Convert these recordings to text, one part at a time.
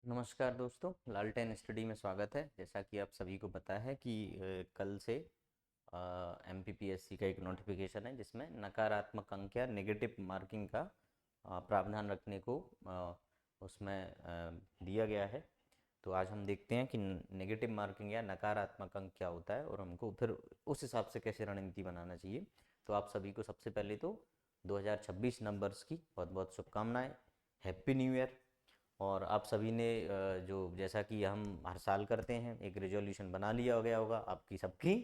नमस्कार दोस्तों, लालटेन स्टडी में स्वागत है। जैसा कि आप सभी को पता है कि कल से एमपीपीएससी का एक नोटिफिकेशन है जिसमें नकारात्मक अंक या नेगेटिव मार्किंग का प्रावधान रखने को उसमें दिया गया है। तो आज हम देखते हैं कि नेगेटिव मार्किंग या नकारात्मक अंक क्या होता है और हमको फिर उस हिसाब से कैसे रणनीति बनाना चाहिए। तो आप सभी को सबसे पहले तो 2026 नंबर्स की बहुत बहुत शुभकामनाएं। Happy new year. और आप सभी ने जो जैसा कि हम हर साल करते हैं एक रेजोल्यूशन बना लिया गया होगा, आपकी सबकी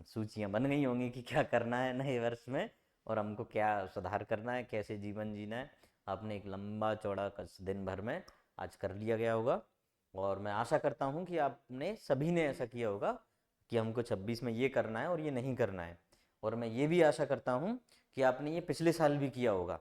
सूचियां बन गई होंगी कि क्या करना है नए वर्ष में और हमको क्या सुधार करना है, कैसे जीवन जीना है। आपने एक लंबा चौड़ा दिन भर में आज कर लिया गया होगा और मैं आशा करता हूं कि आपने सभी ने ऐसा किया होगा कि हमको 26 में ये करना है और ये नहीं करना है। और मैं ये भी आशा करता हूं कि आपने ये पिछले साल भी किया होगा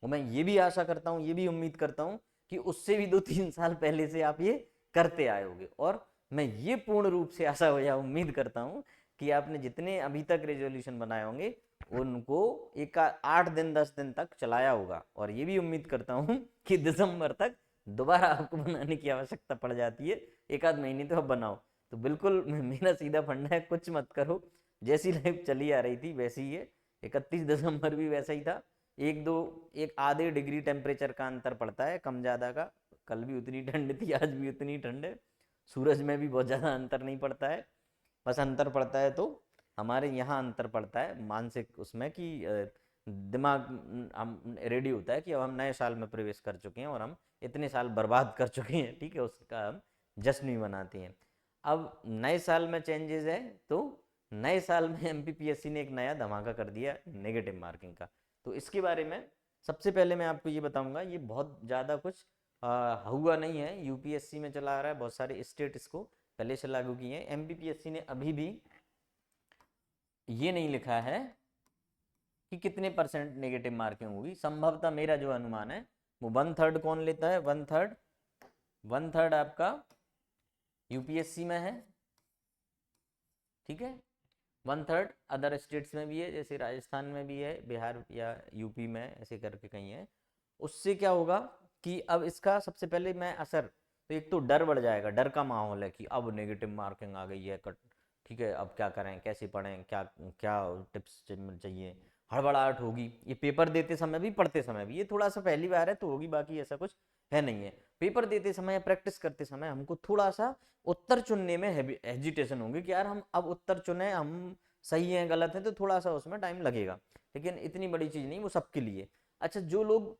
और मैं ये भी आशा करता हूँ, ये भी उम्मीद करता हूँ कि उससे भी 2-3 साल पहले से आप ये करते आए होगे। और मैं ये पूर्ण रूप से आशा या उम्मीद करता हूँ कि आपने जितने अभी तक रेजोल्यूशन बनाए होंगे उनको एक 8 दिन 10 दिन तक चलाया होगा। और ये भी उम्मीद करता हूँ कि दिसंबर तक दोबारा आपको बनाने की आवश्यकता पड़ जाती है। एक आध महीने तो अब बनाओ। तो बिल्कुल मेरा सीधा फंडा है, कुछ मत करो, जैसी लाइफ चली आ रही थी वैसी ही है। 31 दिसंबर भी वैसा ही था। एक आधे डिग्री टेम्परेचर का अंतर पड़ता है, कम ज़्यादा का। कल भी उतनी ठंड थी, आज भी उतनी ठंड है। सूरज में भी बहुत ज़्यादा अंतर नहीं पड़ता है। बस अंतर पड़ता है तो हमारे यहाँ अंतर पड़ता है मानसिक उसमें कि दिमाग हम रेडी होता है कि अब हम नए साल में प्रवेश कर चुके हैं और हम इतने साल बर्बाद कर चुके हैं, ठीक है, उसका हम जश्न भी मनाते हैं। अब नए साल में चेंजेस है तो नए साल में एमपीपीएससी ने एक नया धमाका कर दिया नेगेटिव मार्किंग का। तो इसके बारे में सबसे पहले मैं आपको ये बताऊंगा, ये बहुत ज़्यादा कुछ हुआ नहीं है, यूपीएससी में चला आ रहा है, बहुत सारे स्टेट इसको पहले से लागू किए हैं। एमपीपीएससी ने अभी भी ये नहीं लिखा है कि कितने परसेंट नेगेटिव मार्किंग होगी। संभवतः मेरा जो अनुमान है वो 1/3 कौन लेता है, 1/3 आपका यूपीएससी में है, ठीक है। 1/3 अदर स्टेट्स में भी है, जैसे राजस्थान में भी है, बिहार या यूपी में ऐसे करके कहीं है। उससे क्या होगा कि अब इसका सबसे पहले मैं असर, तो एक तो डर बढ़ जाएगा, डर का माहौल है कि अब नेगेटिव मार्किंग आ गई है, कट, ठीक है, अब क्या करें, कैसे पढ़ें, क्या क्या टिप्स चाहिए। हड़बड़ाहट होगी, ये पेपर देते समय भी पढ़ते समय भी, ये थोड़ा सा पहली बार है तो होगी, बाकी ऐसा कुछ है नहीं है। पेपर देते समय या प्रैक्टिस करते समय हमको थोड़ा सा उत्तर चुनने में हेजिटेशन होगी कि यार हम अब उत्तर चुने, हम सही है गलत है, तो थोड़ा सा उसमें टाइम लगेगा, लेकिन इतनी बड़ी चीज नहीं, वो सबके लिए। अच्छा, जो लोग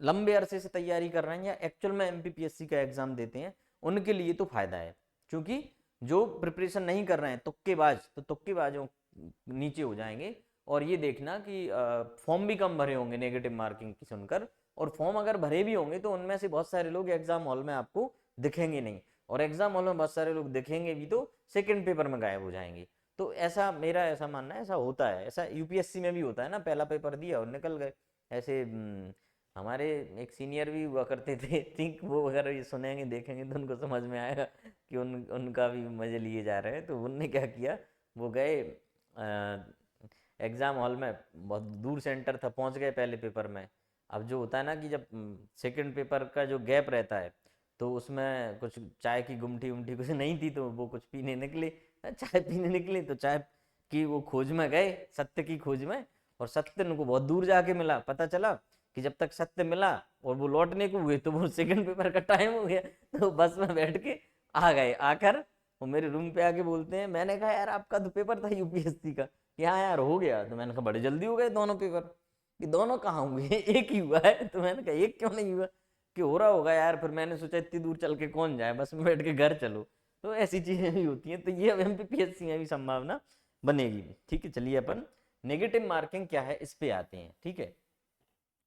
लंबे अरसे से तैयारी कर रहे हैं या एक्चुअल में एमपीपीएससी का एग्जाम देते हैं उनके लिए तो फायदा है, क्योंकि जो प्रिपरेशन नहीं कर रहे हैं तुक्केबाज, तो तुक्केबाजों नीचे हो जाएंगे। और ये देखना कि फॉर्म भी कम भरे होंगे नेगेटिव मार्किंग की सुनकर, और फॉर्म अगर भरे भी होंगे तो उनमें से बहुत सारे लोग एग्जाम हॉल में आपको दिखेंगे नहीं, और एग्जाम हॉल में बहुत सारे लोग दिखेंगे भी तो सेकंड पेपर में गायब हो जाएंगे। तो ऐसा मेरा ऐसा मानना है, ऐसा होता है, ऐसा यूपीएससी में भी होता है ना, पहला पेपर दिया और निकल गए। ऐसे हमारे एक सीनियर भी हुआ करते थे, थिंक वो अगर ये सुनेंगे देखेंगे तो उनको समझ में आएगा कि उनका भी मजे लिए जा रहे हैं। तो उनने क्या किया, वो गए एग्जाम हॉल में, बहुत दूर सेंटर था, पहुंच गए पहले पेपर में। अब जो होता है ना कि जब सेकंड पेपर का जो गैप रहता है तो उसमें कुछ चाय की गुमटी उमटी कुछ नहीं थी, तो वो कुछ पीने निकले, चाय पीने निकले, तो चाय की वो खोज में गए, सत्य की खोज में। और सत्य उनको बहुत दूर जाके मिला, पता चला कि जब तक सत्य मिला और वो लौटने को हुए तो वो सेकंड पेपर का टाइम हो गया। तो बस में बैठ के आ गए, आकर वो मेरे रूम पे आके बोलते हैं, मैंने कहा यार आपका तो पेपर था यूपीएससी का, कि हाँ यार हो गया। तो मैंने कहा बड़े जल्दी हो गए दोनों पेपर, कि दोनों कहाँ हुए, एक ही हुआ है। तो मैंने कहा एक क्यों नहीं हुआ, कि हो रहा होगा यार। फिर मैंने सोचा इतनी दूर चल के कौन जाए, बस में बैठ के घर चलो। तो ऐसी चीजें भी होती हैं, तो ये अब एमपीपीएससी में भी संभावना बनेगी। ठीक है, चलिए अपन नेगेटिव मार्किंग क्या है इस पे आते हैं, ठीक है।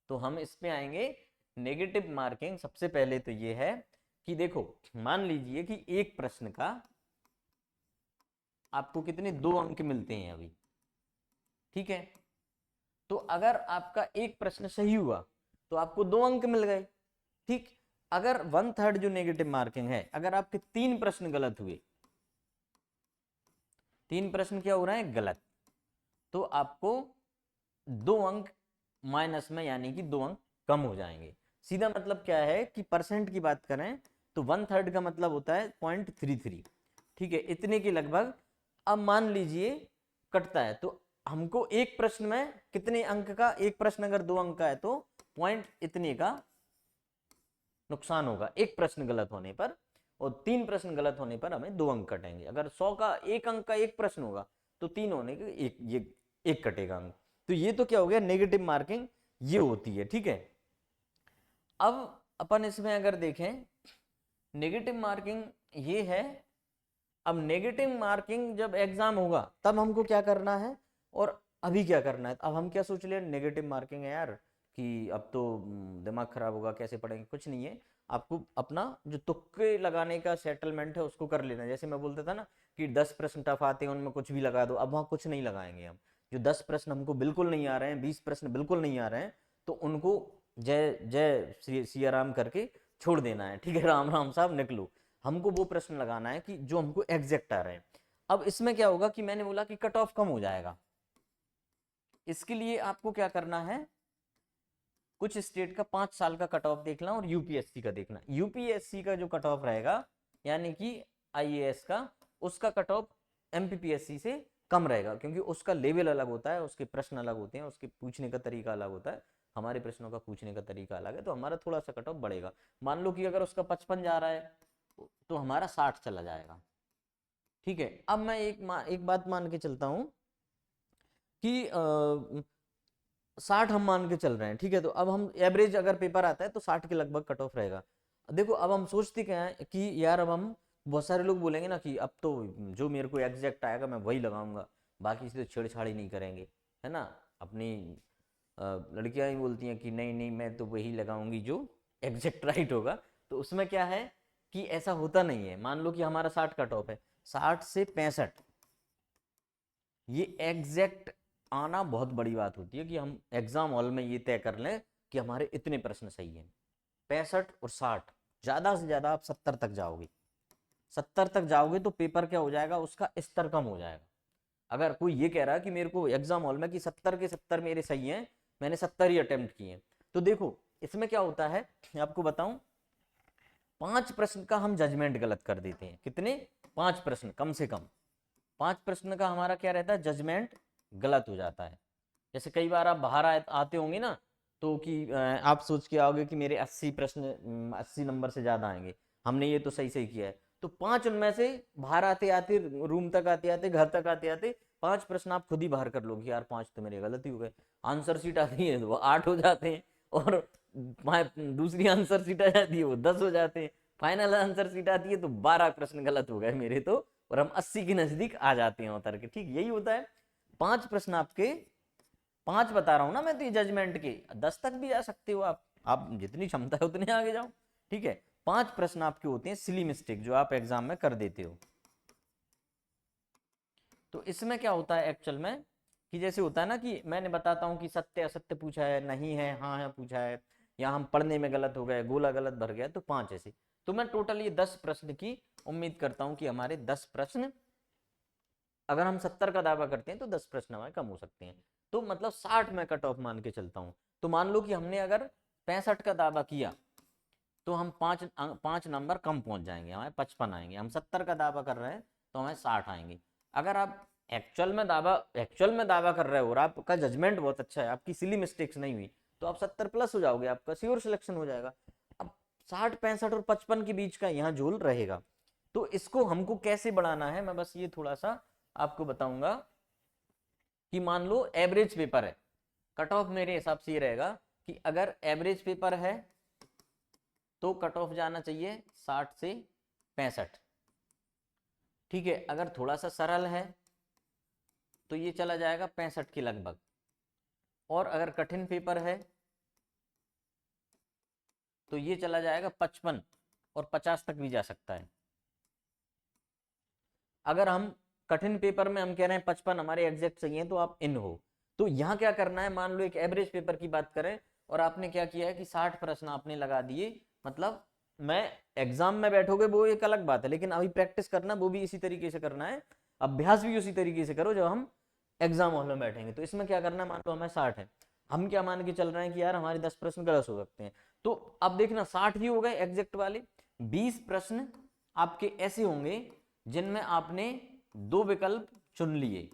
तो हम इस पे आएंगे, नेगेटिव मार्किंग सबसे पहले तो ये है कि देखो, मान लीजिए कि एक प्रश्न का आपको कितने 2 अंक मिलते हैं अभी, ठीक है। तो अगर आपका एक प्रश्न सही हुआ तो आपको 2 अंक मिल गए, ठीक। अगर 1/3 जो नेगेटिव मार्किंग है, अगर आपके 3 प्रश्न गलत हुए, 3 प्रश्न क्या हो रहा है गलत, तो आपको 2 अंक माइनस में, यानी कि 2 अंक कम हो जाएंगे। सीधा मतलब क्या है कि परसेंट की बात करें तो 1/3 का मतलब होता है 0.33, ठीक है, इतने के लगभग। अब मान लीजिए कटता है तो हमको एक प्रश्न में कितने अंक का, एक प्रश्न अगर 2 अंक का है तो पॉइंट इतने का नुकसान होगा एक प्रश्न गलत होने पर, और 3 प्रश्न गलत होने पर हमें 2 अंक कटेंगे। अगर 100 का 1 अंक का एक प्रश्न होगा तो 3 होने के एक कटेगा अंक। तो ये तो क्या हो गया, नेगेटिव मार्किंग ये होती है, ठीक है। अब अपन इसमें अगर देखें नेगेटिव मार्किंग ये है। अब नेगेटिव मार्किंग जब एग्जाम होगा तब हमको क्या करना है और अभी क्या करना है। अब हम क्या सोच ले, नेगेटिव मार्किंग है यार कि अब तो दिमाग खराब होगा, कैसे पढ़ेंगे, कुछ नहीं है। आपको अपना जो तुक्के लगाने का सेटलमेंट है उसको कर लेना। जैसे मैं बोलता था ना कि 10 प्रश्न टफ आते हैं उनमें कुछ भी लगा दो, अब वहां कुछ नहीं लगाएंगे हम। जो 10 प्रश्न हमको बिल्कुल नहीं आ रहे हैं, 20 प्रश्न बिल्कुल नहीं आ रहे हैं, तो उनको जय जय सिया राम करके छोड़ देना है, ठीक है, राम राम साहब निकलो। हमको वो प्रश्न लगाना है कि जो हमको एग्जैक्ट आ रहे हैं। अब इसमें क्या होगा कि मैंने बोला कि कट ऑफ कम हो जाएगा। इसके लिए आपको क्या करना है, कुछ स्टेट का 5 साल का कट ऑफ देखना और यूपीएससी का देखना। यूपीएससी का जो कट ऑफ रहेगा यानी कि आईएएस का, उसका कट ऑफ एमपीपीएससी से कम रहेगा, क्योंकि उसका लेवल अलग होता है, उसके प्रश्न अलग होते हैं, उसके पूछने का तरीका अलग होता है। हमारे प्रश्नों का पूछने का तरीका अलग है, तो हमारा थोड़ा सा कट ऑफ बढ़ेगा। मान लो कि अगर उसका 55 जा रहा है तो हमारा 60 चला जाएगा, ठीक है। अब मैं एक बात मान के चलता हूं कि 60 हम मान के चल रहे हैं, ठीक है। तो अब हम एवरेज अगर पेपर आता है तो 60 के लगभग कट ऑफ रहेगा। देखो अब हम सोचते क्या है कि यार अब हम, बहुत सारे लोग बोलेंगे ना कि अब तो जो मेरे को एग्जैक्ट आएगा मैं वही लगाऊंगा, बाकी से तो छेड़छाड़ी नहीं करेंगे, है ना। अपनी लड़कियां ही बोलती हैं कि नहीं नहीं मैं तो वही लगाऊंगी जो एग्जैक्ट राइट होगा। तो उसमें क्या है कि ऐसा होता नहीं है। मान लो कि हमारा 60 कट ऑफ है, 60 से 65 ये एग्जैक्ट आना बहुत बड़ी बात होती है कि हम एग्जाम हॉल में ये तय कर लें कि हमारे इतने प्रश्न सही हैं। 65 और 60, ज्यादा से ज्यादा आप 70 तक जाओगे। 70 तक जाओगे तो पेपर क्या हो जाएगा, उसका स्तर कम हो जाएगा। अगर कोई ये कह रहा है कि मेरे को एग्जाम हॉल में कि 70 के 70 मेरे सही हैं, मैंने 70 ही अटेम्प्ट किए हैं, तो देखो इसमें क्या होता है आपको बताऊं, 5 प्रश्न का हम जजमेंट गलत कर देते हैं। कितने, 5 प्रश्न कम से कम, 5 प्रश्न का हमारा क्या रहता है, जजमेंट गलत हो जाता है। जैसे कई बार आप बाहर आते होंगे ना, तो कि आप सोच के आओगे कि मेरे 80 प्रश्न 80 नंबर से ज्यादा आएंगे, हमने ये तो सही सही किया है। तो 5 उनमें से बाहर आते आते, रूम तक आते आते, घर तक आते आते 5 प्रश्न आप खुद ही बाहर कर लोगे, यार 5 तो मेरे गलत ही हो गए। आंसर शीट आती है तो वो 8 हो जाते हैं, और दूसरी आंसर शीट आ जाती है वो 10 हो जाते हैं। फाइनल आंसर शीट आती है तो 12 प्रश्न गलत हो गए मेरे तो, और हम 80 के नजदीक आ जाते हैं उतर के, ठीक यही होता है। 5 प्रश्न आपके, 5 बता रहा हूं ना मैं, तो ये जजमेंट के 10 तक भी जा सकते हो आप जितनी क्षमता है उतने आगे जाओ, ठीक है। 5 प्रश्न आपके होते हैं सिली मिस्टेक जो आप एग्जाम में कर देते हो। तो इसमें क्या होता है एक्चुअल में कि जैसे होता है ना कि मैंने बताता हूं कि सत्य असत्य पूछा है, नहीं है हाँ है पूछा है, या हम पढ़ने में गलत हो गए, गोला गलत भर गया, तो 5 ऐसे। तो मैं टोटल ये 10 प्रश्न की उम्मीद करता हूं कि हमारे 10 प्रश्न, अगर हम 70 का दावा करते हैं तो 10 प्रश्न हमारे कम हो सकते हैं। तो मतलब 60 में कट ऑफ मान के चलता हूं। तो मान लो कि हमने अगर 65 का दावा किया तो हम 5 नंबर कम पहुंच जाएंगे, हमारे 55 आएंगे। हम 70 का दावा कर रहे हैं तो हमें 60 आएंगे। अगर आप एक्चुअल में दावा कर रहे हो और आपका जजमेंट बहुत अच्छा है, आपकी सिली मिस्टेक्स नहीं हुई, तो आप 70 प्लस हो जाओगे, आपका श्योर सिलेक्शन हो जाएगा। अब 60 65 और 55 के बीच का यहाँ झोल रहेगा। तो इसको हमको कैसे बढ़ाना है, मैं बस ये थोड़ा सा आपको बताऊंगा कि मान लो एवरेज पेपर है, कट ऑफ मेरे हिसाब से ये रहेगा कि अगर एवरेज पेपर है तो कट ऑफ जाना चाहिए 60 से 65, ठीक है। अगर थोड़ा सा सरल है तो ये चला जाएगा 65 के लगभग, और अगर कठिन पेपर है तो ये चला जाएगा 55 और 50 तक भी जा सकता है। अगर हम कठिन पेपर में हम कह रहे हैं 55 हमारे एग्जैक्ट सही है तो आप इन हो। तो यहाँ क्या करना है, मान लो एक एवरेज पेपर की बात करें और आपने क्या किया है कि 60 प्रश्न आपने लगा दिए, मतलब मैं एग्जाम में बैठोगे वो एक अलग बात है, लेकिन अभी प्रैक्टिस करना वो भी इसी तरीके से करना है, अभ्यास भी उसी तरीके से करो जब हम एग्जाम हॉल में बैठेंगे। तो इसमें क्या करना है, मान लो हमें 60 है हम क्या मान के चल रहे हैं कि यार हमारे 10 प्रश्न गलत हो सकते हैं। तो अब देखना 60 ही हो गए एग्जैक्ट वाले, 20 प्रश्न आपके ऐसे होंगे जिनमें आपने 2 विकल्प चुन लिए।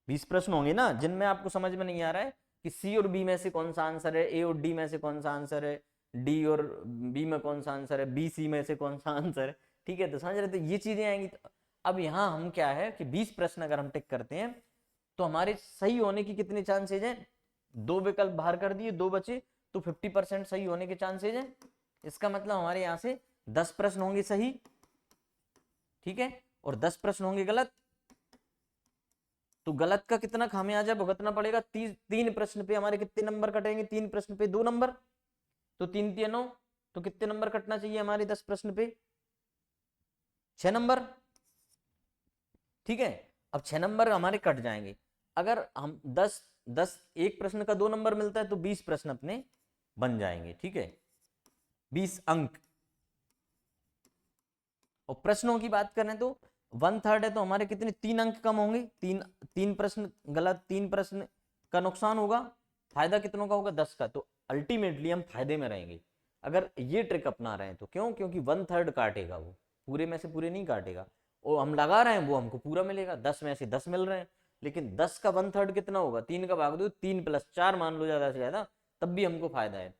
20 प्रश्न होंगे ना जिनमें आपको समझ में नहीं आ रहा है कि सी और बी में से कौन सा आंसर है, ए और डी में से कौन सा आंसर है, डी और बी में कौन सा आंसर है, बी सी में से कौन सा आंसर है। ठीक है, तो समझ रहे, तो ये चीजें आएंगी। तो अब यहाँ हम क्या है कि 20 प्रश्न अगर हम टिक करते हैं तो हमारे सही होने की कितने चांसेज हैं, 2 विकल्प बाहर कर दिए, 2 बचे, तो 50% सही होने के चांसेज हैं। इसका मतलब हमारे यहाँ से 10 प्रश्न होंगे सही, ठीक है, और 10 प्रश्न होंगे गलत। तो गलत का कितना खामियाजा भुगतना पड़ेगा, 3 प्रश्न पे हमारे कितने नंबर कटेंगे, 3 प्रश्न पे 2 नंबर, तो 3 3 9, तो कितने नंबर कटना चाहिए हमारे 10 प्रश्न पे, 6 नंबर। ठीक है, अब 6 नंबर हमारे कट जाएंगे। अगर हम 10 एक प्रश्न का 2 नंबर मिलता है तो 20 प्रश्न अपने बन जाएंगे। ठीक है, 20 अंक। और प्रश्नों की बात करें तो 1/3 है तो हमारे कितने 3 अंक कम होंगे, 3 प्रश्न गलत, 3 प्रश्न का नुकसान होगा, फायदा कितनों का होगा, 10 का। तो अल्टीमेटली हम फायदे में रहेंगे अगर ये ट्रिक अपना रहे हैं। तो क्यों, क्योंकि 1/3 काटेगा, वो पूरे में से पूरे नहीं काटेगा। और हम लगा रहे हैं वो हमको पूरा मिलेगा, 10 में से 10 मिल रहे हैं, लेकिन 10 का 1/3 कितना होगा, 3 का भाग दो, 3 + 4 मान लो ज्यादा से ज्यादा, तब भी हमको फायदा है।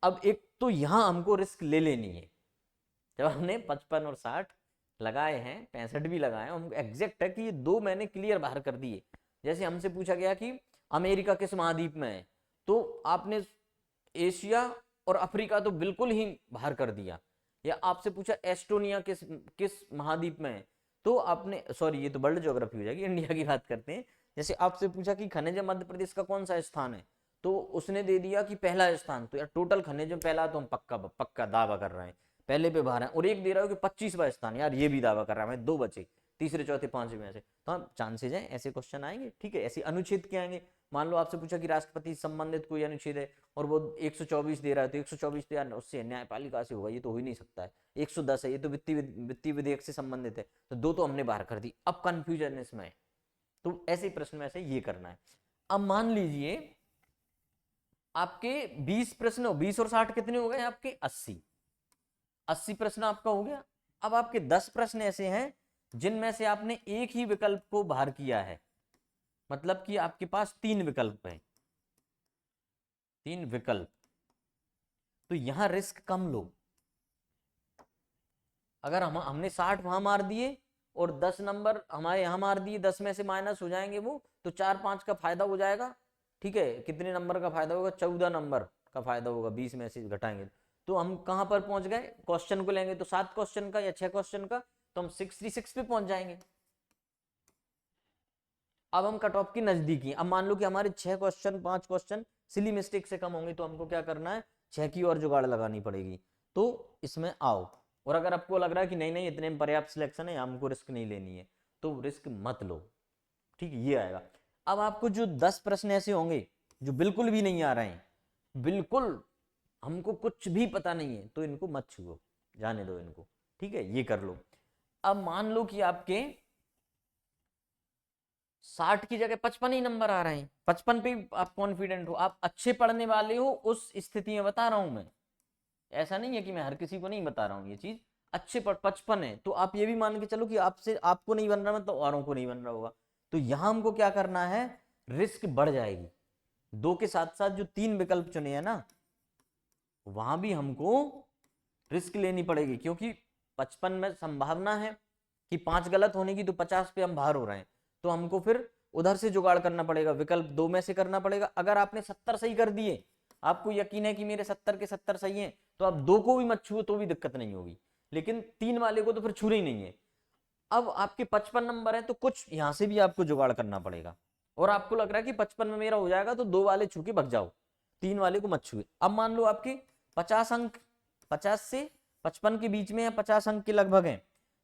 अब एक तो यहां हमको रिस्क ले लेनी है, जब हमने 55 और 60 लगाए हैं, 65 भी लगाए हैं, हमको एग्जैक्ट है कि ये 2 मैंने क्लियर बाहर कर दिए। जैसे हमसे पूछा गया कि अमेरिका किस महाद्वीप में है, तो आपने एशिया और अफ्रीका तो बिल्कुल ही बाहर कर दिया। या आपसे पूछा एस्टोनिया किस किस महाद्वीप में है, तो आपने, सॉरी ये तो वर्ल्ड ज्योग्राफी हो जाएगी, इंडिया की बात करते हैं। जैसे आपसे पूछा कि खनिज मध्य प्रदेश का कौन सा स्थान है, तो उसने दे दिया कि पहला स्थान, तो यार टोटल खनिज में पहला तो हम पक्का पक्का दावा कर रहे हैं, पहले पे बाहर है। और एक दे रहा हो कि 25वां स्थान, यार ये भी दावा कर रहा है, 2 बचे, तीसरे चौथे पांचवें में से, तो हम चांसेज हैं ऐसे क्वेश्चन आएंगे। ठीक है, ऐसे अनुच्छेद क्या आएंगे, मान लो आपसे पूछा कि राष्ट्रपति संबंधित कोई अनुच्छेद है और वो 124 दे रहा है, तो 124 तो यार उससे न्यायपालिका से होगा, ये तो हो ही नहीं सकता है। 110 है, ये तो वित्तीय विधेयक से संबंधित है, तो 2 तो हमने बाहर कर दी। अब कंफ्यूजन इसमें, तो ऐसे प्रश्न में ऐसे ये करना है। अब मान लीजिए आपके 20 प्रश्न, 20 और 60 कितने हो गए आपके, 80 प्रश्न आपका हो गया। अब आपके 10 प्रश्न ऐसे हैं जिनमें से आपने एक ही विकल्प को बाहर किया है, मतलब कि आपके पास 3 विकल्प हैं, 3 विकल्प, तो यहां रिस्क कम लो। अगर हमने 60 वहां मार दिए और 10 नंबर हमारे यहां मार दिए, 10 में से माइनस हो जाएंगे वो, तो 4-5 का फायदा हो जाएगा। ठीक है, कितने नंबर का फायदा होगा, 14 नंबर का फायदा होगा, 20 में से घटाएंगे तो हम कहां पर पहुंच गए, क्वेश्चन को लेंगे तो 7 क्वेश्चन का या 6 क्वेश्चन का, तो हम 66 पे पहुंच जाएंगे। अब हम कट ऑफ की नजदीक ही, अब मान लो कि हमारे 6 क्वेश्चन 5 क्वेश्चन सिली मिस्टेक से कम होंगे, तो हमको क्या करना है, 6 की और जुगाड़ लगानी पड़ेगी। तो इसमें आओ, और अगर आपको लग रहा है कि नहीं नहीं इतने में पर्याप्त सिलेक्शन है, हमको रिस्क नहीं लेनी है, तो रिस्क मत लो। ठीक है, ये आएगा। अब आपको जो 10 प्रश्न ऐसे होंगे जो बिल्कुल भी नहीं आ रहे हैं, बिल्कुल हमको कुछ भी पता नहीं है, तो इनको मत छुओ, जाने दो इनको। ठीक है, ये कर लो। अब मान लो कि आपके 60 की जगह 55 ही नंबर आ रहे हैं, 55 पे आप कॉन्फिडेंट हो, आप अच्छे पढ़ने वाले हो, उस स्थिति में बता रहा हूं मैं, ऐसा नहीं है कि मैं हर किसी को नहीं बता रहा हूँ ये चीज। अच्छे 55 है, तो आप ये भी मान के चलो कि आपसे आपको नहीं बन रहा, मतलब औरों को नहीं बन रहा होगा। तो यहां हमको क्या करना है, रिस्क बढ़ जाएगी। 2 के साथ साथ जो 3 विकल्प चुने हैं ना, वहां भी हमको रिस्क लेनी पड़ेगी, क्योंकि 55 में संभावना है कि 5 गलत होने की, तो 50 पे हम बाहर हो रहे हैं, तो हमको फिर उधर से जुगाड़ करना पड़ेगा, विकल्प 2 में से करना पड़ेगा। अगर आपने 70 सही कर दिए, आपको यकीन है कि मेरे 70 के 70 सही हैं, तो आप 2 को भी मत छुओ तो भी दिक्कत नहीं होगी, लेकिन 3 वाले को तो फिर छूना ही नहीं है। अब आपके 55 नंबर है, तो कुछ यहां से भी आपको जुगाड़ करना पड़ेगा, और आपको लग रहा है कि 55 में मेरा हो जाएगा, तो 2 वाले छू के भग जाओ, 3 वाले को मत छुए। अब मान लो आपके 50 अंक, 50 से 55 के बीच में या 50 अंक के लगभग हैं,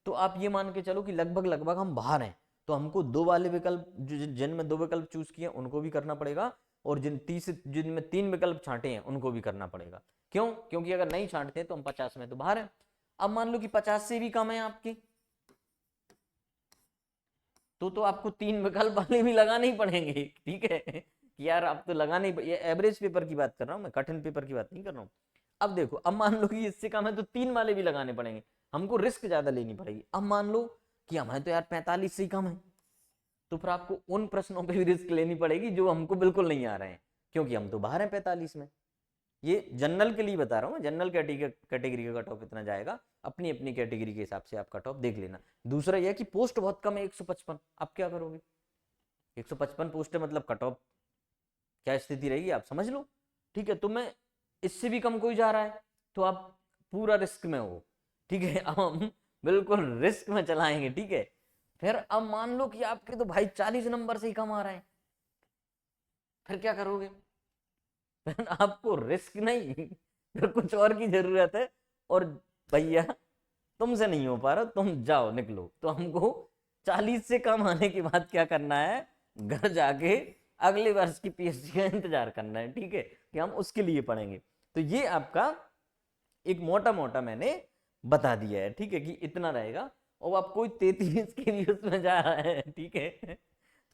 तो आप ये मान के चलो कि लगभग लगभग हम बाहर हैं, तो हमको 2 वाले विकल्प, जिनमें 2 विकल्प चूज किए उनको भी करना पड़ेगा, और जिनमें 3 विकल्प छांटे हैं उनको भी करना पड़ेगा। क्यों, क्योंकि अगर नहीं छांटते तो हम 50 में तो बाहर हैं। अब मान लो कि 50 से भी कम है आपकी, तो आपको 3 विकल्प वाले भी लगाने ही पड़ेंगे, ठीक है कि यार आप तो लगाने ही, ये एवरेज पेपर की बात कर रहा हूँ मैं, कठिन पेपर की बात नहीं कर रहा हूँ। अब देखो, अब मान लो कि इससे कम है तो 3 वाले भी लगाने पड़ेंगे, हमको रिस्क ज्यादा लेनी पड़ेगी। अब मान लो कि हमें तो यार 45 से ही कम है, तो फिर आपको उन प्रश्नों पे भी रिस्क लेनी पड़ेगी जो हमको बिल्कुल नहीं आ रहे हैं, क्योंकि हम तो बाहर हैं 45 में। ये जनरल के लिए बता रहा हूँ, जनरल कैटेगरी का कट ऑफ इतना जाएगा, अपनी अपनी कैटेगरी के हिसाब से आप कट ऑफ देख लेना। दूसरा यह कि पोस्ट बहुत कम है 155, आप क्या करोगे? 155 पोस्ट है, मतलब कट ऑफ क्या स्थिति रहेगी आप समझ लो, ठीक है। तो मैं इससे भी कम कोई जा रहा है तो आप पूरा रिस्क में हो, ठीक है। अब हम बिल्कुल रिस्क में चलाएंगे, ठीक है। फिर अब मान लो कि आपके तो भाई 40 नंबर से ही कम आ रहे हैं, फिर क्या करोगे? फिर आपको रिस्क नहीं, फिर कुछ और की जरूरत है, और भैया तुमसे नहीं हो पा रहा, तुम जाओ निकलो। तो हमको 40 से कम आने के बाद क्या करना है? घर जाके अगले वर्ष की पीएचडी का इंतजार करना है, ठीक है, कि हम उसके लिए पढ़ेंगे। तो ये आपका एक मोटा मोटा मैंने बता दिया है, ठीक है, कि इतना रहेगा। और आप कोई 33 के भी उसमें जा रहा है, ठीक है,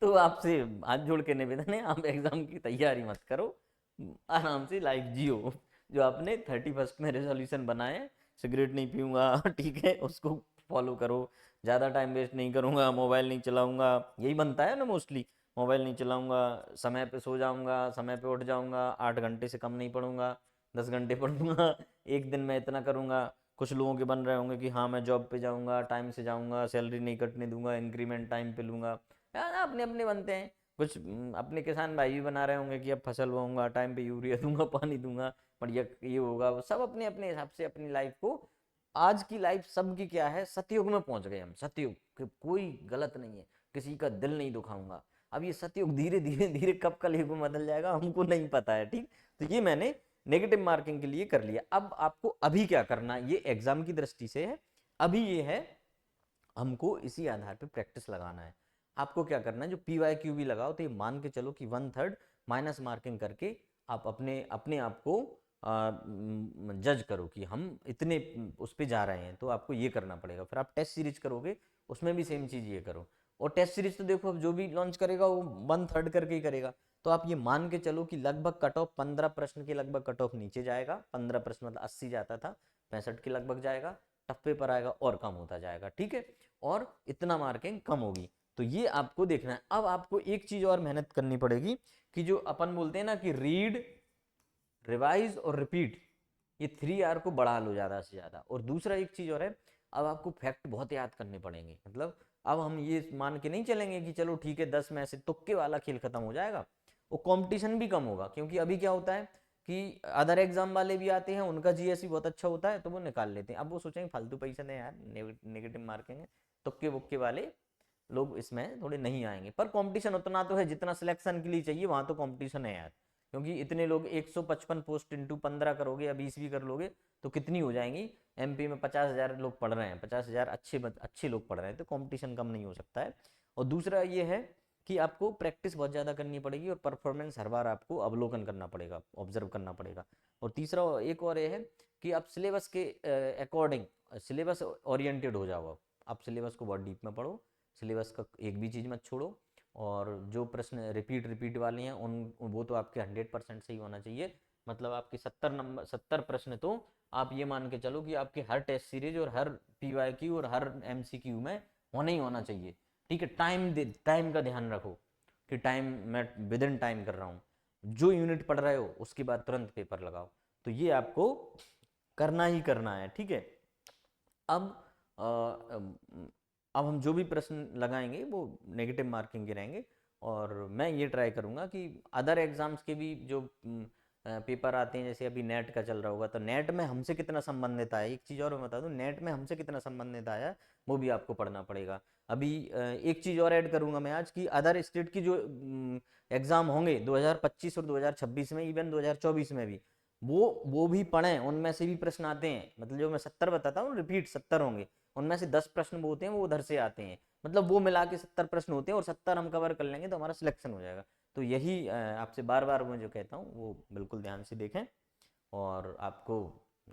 तो आपसे हाथ जोड़ के निवेदन है, आप एग्जाम की तैयारी मत करो, आराम से लाइफ जियो जो आपने 31 में रेजोल्यूशन बनाए, सिगरेट नहीं पीऊंगा ठीक है, उसको फॉलो करो, ज़्यादा टाइम वेस्ट नहीं करूंगा, मोबाइल नहीं चलाऊंगा, यही बनता है ना मोस्टली, मोबाइल नहीं चलाऊंगा, समय पे सो जाऊंगा, समय पे उठ जाऊंगा, 8 घंटे से कम नहीं पढ़ूंगा, 10 घंटे पढ़ूंगा, एक दिन में इतना करूंगा। कुछ लोगों के बन रहे होंगे कि हाँ मैं जॉब पे जाऊंगा, टाइम से जाऊंगा, सैलरी नहीं कटने दूंगा, इंक्रीमेंट टाइम पे लूंगा, यार अपने अपने बनते हैं। कुछ अपने किसान भाई भी बना रहे होंगे कि अब फसल बोऊंगा, टाइम पे यूरिया दूंगा, पानी दूंगा, बढ़िया ये होगा, सब अपने अपने हिसाब से अपनी लाइफ को, आज की लाइफ सबकी क्या है, सतयुग में पहुंच गए हम, सतयुग कोई गलत नहीं है, किसी का दिल नहीं दुखाऊंगा। अब ये सतयुग धीरे धीरे धीरे कब कलयुग में बदल जाएगा हमको नहीं पता है, ठीक। तो ये मैंने नेगेटिव मार्किंग के लिए कर लिया। अब आपको अभी क्या करना, ये एग्जाम की दृष्टि से है, अभी ये है हमको इसी आधार पे प्रैक्टिस लगाना है। आपको क्या करना है, जो पी वाई क्यू भी लगाओ तो ये मान के चलो कि 1/3 माइनस मार्किंग करके आप अपने अपने आप को जज करो कि हम इतने उस पर जा रहे हैं, तो आपको ये करना पड़ेगा। फिर आप टेस्ट सीरीज करोगे, उसमें भी सेम चीज़ ये करो। और टेस्ट सीरीज तो देखो अब जो भी लॉन्च करेगा वो 1/3 करके ही करेगा, तो आप ये मान के चलो कि लगभग कट ऑफ 15 प्रश्न के लगभग कट ऑफ नीचे जाएगा, 15 प्रश्न मतलब 80 जाता था, 65 के लगभग जाएगा, टफ पेपर आएगा और कम होता जाएगा, ठीक है, और इतना मार्किंग कम होगी। तो ये आपको देखना है। अब आपको एक चीज और मेहनत करनी पड़ेगी कि जो अपन बोलते हैं ना कि रीड, रिवाइज और रिपीट, ये 3R को बढ़ा लो ज्यादा से ज्यादा। और दूसरा एक चीज और है, अब आपको फैक्ट बहुत याद करने पड़ेंगे, मतलब अब हम ये मान के नहीं चलेंगे कि चलो ठीक है 10 में से तुक्के वाला खेल खत्म हो जाएगा, वो कंपटीशन भी कम होगा। क्योंकि अभी क्या होता है कि अदर एग्जाम वाले भी आते हैं, उनका जीएसई बहुत अच्छा होता है तो वो निकाल लेते हैं, अब वो सोचेंगे फालतू पैसा दें यार, नेगेटिव मार्किंग है, तुक्के बुक्के वाले लोग इसमें थोड़े नहीं आएंगे। पर कंपटीशन उतना तो है जितना सिलेक्शन के लिए चाहिए, वहां तो कंपटीशन है यार, क्योंकि इतने लोग 155 पोस्ट इंटू 15 करोगे या 20 भी कर लोगे तो कितनी हो जाएंगी। एमपी में 50,000 लोग पढ़ रहे हैं, 50,000 अच्छे लोग पढ़ रहे हैं, तो कंपटीशन कम नहीं हो सकता है। और दूसरा ये है कि आपको प्रैक्टिस बहुत ज़्यादा करनी पड़ेगी और परफॉर्मेंस हर बार आपको अवलोकन करना पड़ेगा, ऑब्जर्व करना पड़ेगा। और तीसरा एक और ये है कि आप सिलेबस के अकॉर्डिंग सिलेबस ओरिएंटेड हो जाओ, आप सिलेबस को बहुत डीप में पढ़ो, सिलेबस का एक भी चीज़ मत छोड़ो। और जो प्रश्न रिपीट वाले हैं उन वो तो आपके 100% सही होना चाहिए, मतलब आपके 70 प्रश्न तो आप ये मान के चलो कि आपके हर टेस्ट सीरीज और हर पीवाईक्यू और हर एमसीक्यू में होना ही होना चाहिए, ठीक है। टाइम का ध्यान रखो कि टाइम मैं विद इन टाइम कर रहा हूँ, जो यूनिट पढ़ रहे हो उसके बाद तुरंत पेपर लगाओ, तो ये आपको करना ही करना है, ठीक है। अब अब हम जो भी प्रश्न लगाएंगे वो नेगेटिव मार्किंग के रहेंगे। और मैं ये ट्राई करूंगा कि अदर एग्जाम्स के भी जो पेपर आते हैं, जैसे अभी नेट का चल रहा होगा, तो नेट में हमसे कितना संबंधित आया, एक चीज़ और मैं बता दूं, नेट में हमसे कितना संबंधित आया वो भी आपको पढ़ना पड़ेगा। अभी एक चीज़ और ऐड करूंगा मैं आज की, अदर स्टेट की जो एग्जाम होंगे 2025 और 2026 में, इवन 2024 में भी, वो भी पढ़ें, उनमें से भी प्रश्न आते हैं, मतलब जो मैं 70 बताता हूँ रिपीट 70 होंगे, उनमें से 10 प्रश्न वो होते हैं वो उधर से आते हैं, मतलब वो मिला के 70 प्रश्न होते हैं और 70 हम कवर कर लेंगे तो हमारा सिलेक्शन हो जाएगा। तो यही आपसे बार बार मैं जो कहता हूँ वो बिल्कुल ध्यान से देखें। और आपको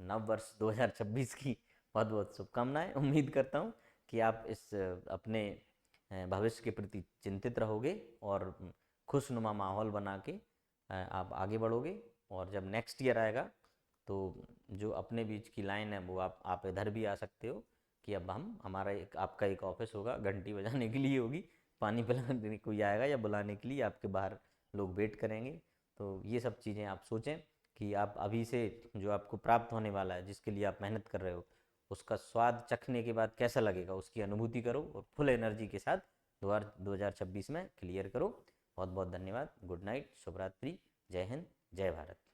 नव वर्ष 2026 की बहुत बहुत शुभकामनाएं, उम्मीद करता हूँ कि आप इस अपने भविष्य के प्रति चिंतित रहोगे और खुशनुमा माहौल बना के आप आगे बढ़ोगे। और जब नेक्स्ट ईयर आएगा तो जो अपने बीच की लाइन है वो आप इधर भी आ सकते हो कि अब हमारा आपका एक ऑफिस होगा, घंटी बजाने के लिए होगी, पानी पिलाने कोई आएगा या बुलाने के लिए आपके बाहर लोग वेट करेंगे। तो ये सब चीज़ें आप सोचें कि आप अभी से जो आपको प्राप्त होने वाला है, जिसके लिए आप मेहनत कर रहे हो, उसका स्वाद चखने के बाद कैसा लगेगा उसकी अनुभूति करो और फुल एनर्जी के साथ 2026 में क्लियर करो। बहुत बहुत धन्यवाद। गुड नाइट, शुभ रात्रि, जय हिंद, जय भारत।